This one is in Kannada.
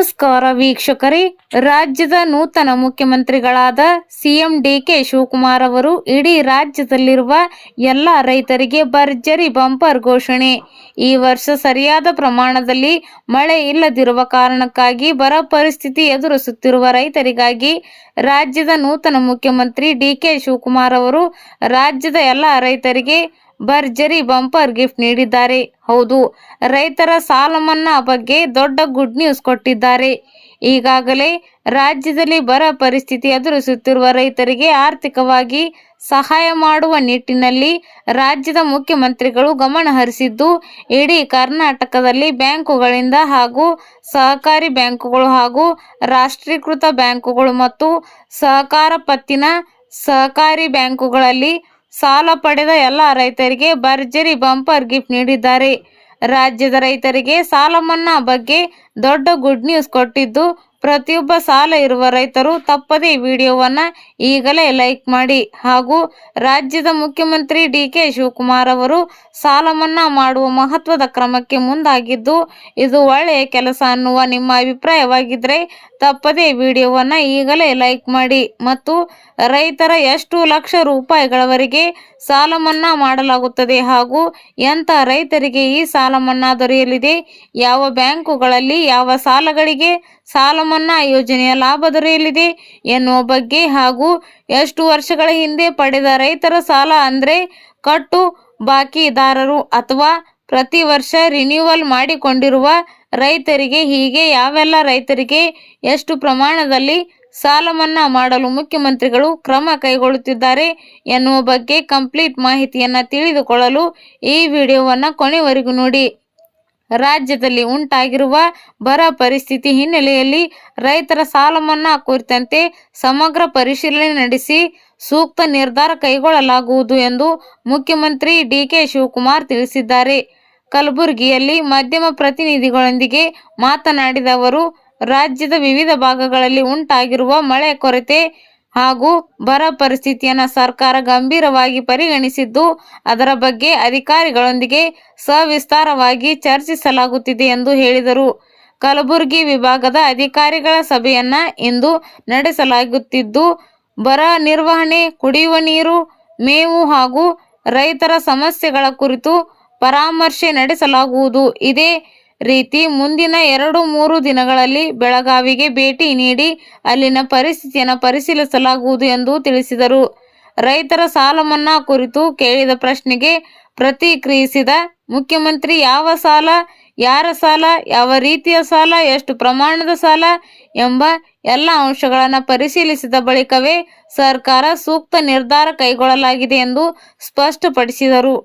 ನಮಸ್ಕಾರ ವೀಕ್ಷಕರೇ, ರಾಜ್ಯದ ನೂತನ ಮುಖ್ಯಮಂತ್ರಿಗಳಾದ ಸಿಎಂ ಡಿಕೆ ಶಿವಕುಮಾರ್ ಅವರು ಇಡೀ ರಾಜ್ಯದಲ್ಲಿರುವ ಎಲ್ಲ ರೈತರಿಗೆ ಭರ್ಜರಿ ಬಂಪರ್ ಘೋಷಣೆ. ಈ ವರ್ಷ ಸರಿಯಾದ ಪ್ರಮಾಣದಲ್ಲಿ ಮಳೆ ಇಲ್ಲದಿರುವ ಕಾರಣಕ್ಕಾಗಿ ಬರ ಪರಿಸ್ಥಿತಿ ಎದುರಿಸುತ್ತಿರುವ ರೈತರಿಗಾಗಿ ರಾಜ್ಯದ ನೂತನ ಮುಖ್ಯಮಂತ್ರಿ ಡಿಕೆ ಶಿವಕುಮಾರ್ ಅವರು ರಾಜ್ಯದ ಎಲ್ಲ ರೈತರಿಗೆ ಭರ್ಜರಿ ಬಂಪರ್ ಗಿಫ್ಟ್ ನೀಡಿದ್ದಾರೆ. ಹೌದು, ರೈತರ ಸಾಲ ಮನ್ನಾ ಬಗ್ಗೆ ದೊಡ್ಡ ಗುಡ್ ನ್ಯೂಸ್ ಕೊಟ್ಟಿದ್ದಾರೆ. ಈಗಾಗಲೇ ರಾಜ್ಯದಲ್ಲಿ ಬರ ಪರಿಸ್ಥಿತಿ ಎದುರಿಸುತ್ತಿರುವ ರೈತರಿಗೆ ಆರ್ಥಿಕವಾಗಿ ಸಹಾಯ ಮಾಡುವ ನಿಟ್ಟಿನಲ್ಲಿ ರಾಜ್ಯದ ಮುಖ್ಯಮಂತ್ರಿಗಳು ಗಮನ ಹರಿಸಿದ್ದು, ಇಡೀ ಕರ್ನಾಟಕದಲ್ಲಿ ಬ್ಯಾಂಕುಗಳಿಂದ ಹಾಗೂ ಸಹಕಾರಿ ಬ್ಯಾಂಕುಗಳು ಹಾಗೂ ರಾಷ್ಟ್ರೀಕೃತ ಬ್ಯಾಂಕುಗಳು ಮತ್ತು ಸಹಕಾರ ಪತ್ತಿನ ಸಹಕಾರಿ ಬ್ಯಾಂಕುಗಳಲ್ಲಿ ಸಾಲ ಪಡೆದ ಎಲ್ಲ ರೈತರಿಗೆ ಭರ್ಜರಿ ಬಂಪರ್ ಗಿಫ್ಟ್ ನೀಡಿದ್ದಾರೆ. ರಾಜ್ಯದ ರೈತರಿಗೆ ಸಾಲ ಮನ್ನಾ ಬಗ್ಗೆ ದೊಡ್ಡ ಗುಡ್ ನ್ಯೂಸ್ ಕೊಟ್ಟಿದ್ದು, ಪ್ರತಿಯೊಬ್ಬ ಸಾಲ ಇರುವ ರೈತರು ತಪ್ಪದೇ ವಿಡಿಯೋವನ್ನ ಈಗಲೇ ಲೈಕ್ ಮಾಡಿ ಹಾಗೂ ರಾಜ್ಯದ ಮುಖ್ಯಮಂತ್ರಿ ಡಿಕೆ ಶಿವಕುಮಾರ್ ಅವರು ಸಾಲ ಮನ್ನಾ ಮಾಡುವ ಮಹತ್ವದ ಕ್ರಮಕ್ಕೆ ಮುಂದಾಗಿದ್ದು, ಇದು ಒಳ್ಳೆಯ ಕೆಲಸ ಅನ್ನುವ ನಿಮ್ಮ ಅಭಿಪ್ರಾಯವಾಗಿದ್ದರೆ ತಪ್ಪದೇ ವಿಡಿಯೋವನ್ನ ಈಗಲೇ ಲೈಕ್ ಮಾಡಿ ಮತ್ತು ರೈತರ ಎಷ್ಟು ಲಕ್ಷ ರೂಪಾಯಿಗಳವರೆಗೆ ಸಾಲ ಮನ್ನಾ ಮಾಡಲಾಗುತ್ತದೆ ಹಾಗೂ ಎಂಥ ರೈತರಿಗೆ ಈ ಸಾಲ ಮನ್ನಾ ದೊರೆಯಲಿದೆ, ಯಾವ ಬ್ಯಾಂಕುಗಳಲ್ಲಿ ಯಾವ ಸಾಲಗಳಿಗೆ ಸಾಲ ಮನ್ನಾ ಯೋಜನೆಯ ಲಾಭ ದೊರೆಯಲಿದೆ ಎನ್ನುವ ಬಗ್ಗೆ ಹಾಗೂ ಎಷ್ಟು ವರ್ಷಗಳ ಹಿಂದೆ ಪಡೆದ ರೈತರ ಸಾಲ ಅಂದರೆ ಕಟ್ಟು ಬಾಕಿದಾರರು ಅಥವಾ ಪ್ರತಿ ವರ್ಷ ರಿನ್ಯೂವಲ್ ಮಾಡಿಕೊಂಡಿರುವ ರೈತರಿಗೆ, ಹೀಗೆ ಯಾವೆಲ್ಲ ರೈತರಿಗೆ ಎಷ್ಟು ಪ್ರಮಾಣದಲ್ಲಿ ಸಾಲ ಮನ್ನಾ ಮಾಡಲು ಮುಖ್ಯಮಂತ್ರಿಗಳು ಕ್ರಮ ಕೈಗೊಳ್ಳುತ್ತಿದ್ದಾರೆ ಎನ್ನುವ ಬಗ್ಗೆ ಕಂಪ್ಲೀಟ್ ಮಾಹಿತಿಯನ್ನು ತಿಳಿದುಕೊಳ್ಳಲು ಈ ವಿಡಿಯೋವನ್ನು ಕೊನೆವರೆಗೂ ನೋಡಿ. ರಾಜ್ಯದಲ್ಲಿ ಉಂಟಾಗಿರುವ ಬರ ಪರಿಸ್ಥಿತಿ ಹಿನ್ನೆಲೆಯಲ್ಲಿ ರೈತರ ಸಾಲ ಮನ್ನಾ ಕುರಿತಂತೆ ಸಮಗ್ರ ಪರಿಶೀಲನೆ ನಡೆಸಿ ಸೂಕ್ತ ನಿರ್ಧಾರ ಕೈಗೊಳ್ಳಲಾಗುವುದು ಎಂದು ಮುಖ್ಯಮಂತ್ರಿ ಡಿಕೆ ಶಿವಕುಮಾರ್ ತಿಳಿಸಿದ್ದಾರೆ. ಕಲಬುರಗಿಯಲ್ಲಿ ಮಾಧ್ಯಮ ಪ್ರತಿನಿಧಿಗಳೊಂದಿಗೆ ಮಾತನಾಡಿದ ಅವರು, ರಾಜ್ಯದ ವಿವಿಧ ಭಾಗಗಳಲ್ಲಿ ಉಂಟಾಗಿರುವ ಮಳೆ ಕೊರತೆ ಹಾಗೂ ಬರ ಪರಿಸ್ಥಿತಿಯನ್ನು ಸರ್ಕಾರ ಗಂಭೀರವಾಗಿ ಪರಿಗಣಿಸಿದ್ದು, ಅದರ ಬಗ್ಗೆ ಅಧಿಕಾರಿಗಳೊಂದಿಗೆ ಸವಿಸ್ತಾರವಾಗಿ ಚರ್ಚಿಸಲಾಗುತ್ತಿದೆ ಎಂದು ಹೇಳಿದರು. ಕಲಬುರಗಿ ವಿಭಾಗದ ಅಧಿಕಾರಿಗಳ ಸಭೆಯನ್ನ ಇಂದು ನಡೆಸಲಾಗುತ್ತಿದ್ದು, ಬರ ನಿರ್ವಹಣೆ, ಕುಡಿಯುವ ನೀರು, ಮೇವು ಹಾಗೂ ರೈತರ ಸಮಸ್ಯೆಗಳ ಕುರಿತು ಪರಾಮರ್ಶೆ ನಡೆಸಲಾಗುವುದು. ಇದೇ ರೀತಿ ಮುಂದಿನ 2-3 ದಿನಗಳಲ್ಲಿ ಬೆಳಗಾವಿಗೆ ಭೇಟಿ ನೀಡಿ ಅಲ್ಲಿನ ಪರಿಸ್ಥಿತಿಯನ್ನು ಪರಿಶೀಲಿಸಲಾಗುವುದು ಎಂದು ತಿಳಿಸಿದರು. ರೈತರ ಸಾಲ ಮನ್ನಾ ಕುರಿತು ಕೇಳಿದ ಪ್ರಶ್ನೆಗೆ ಪ್ರತಿಕ್ರಿಯಿಸಿದ ಮುಖ್ಯಮಂತ್ರಿ, ಯಾವ ಸಾಲ, ಯಾರ ಸಾಲ, ಯಾವ ರೀತಿಯ ಸಾಲ, ಎಷ್ಟು ಪ್ರಮಾಣದ ಸಾಲ ಎಂಬ ಎಲ್ಲ ಅಂಶಗಳನ್ನು ಪರಿಶೀಲಿಸಿದ ಬಳಿಕವೇ ಸರ್ಕಾರ ಸೂಕ್ತ ನಿರ್ಧಾರ ಕೈಗೊಳ್ಳಲಾಗಿದೆ ಎಂದು ಸ್ಪಷ್ಟಪಡಿಸಿದರು.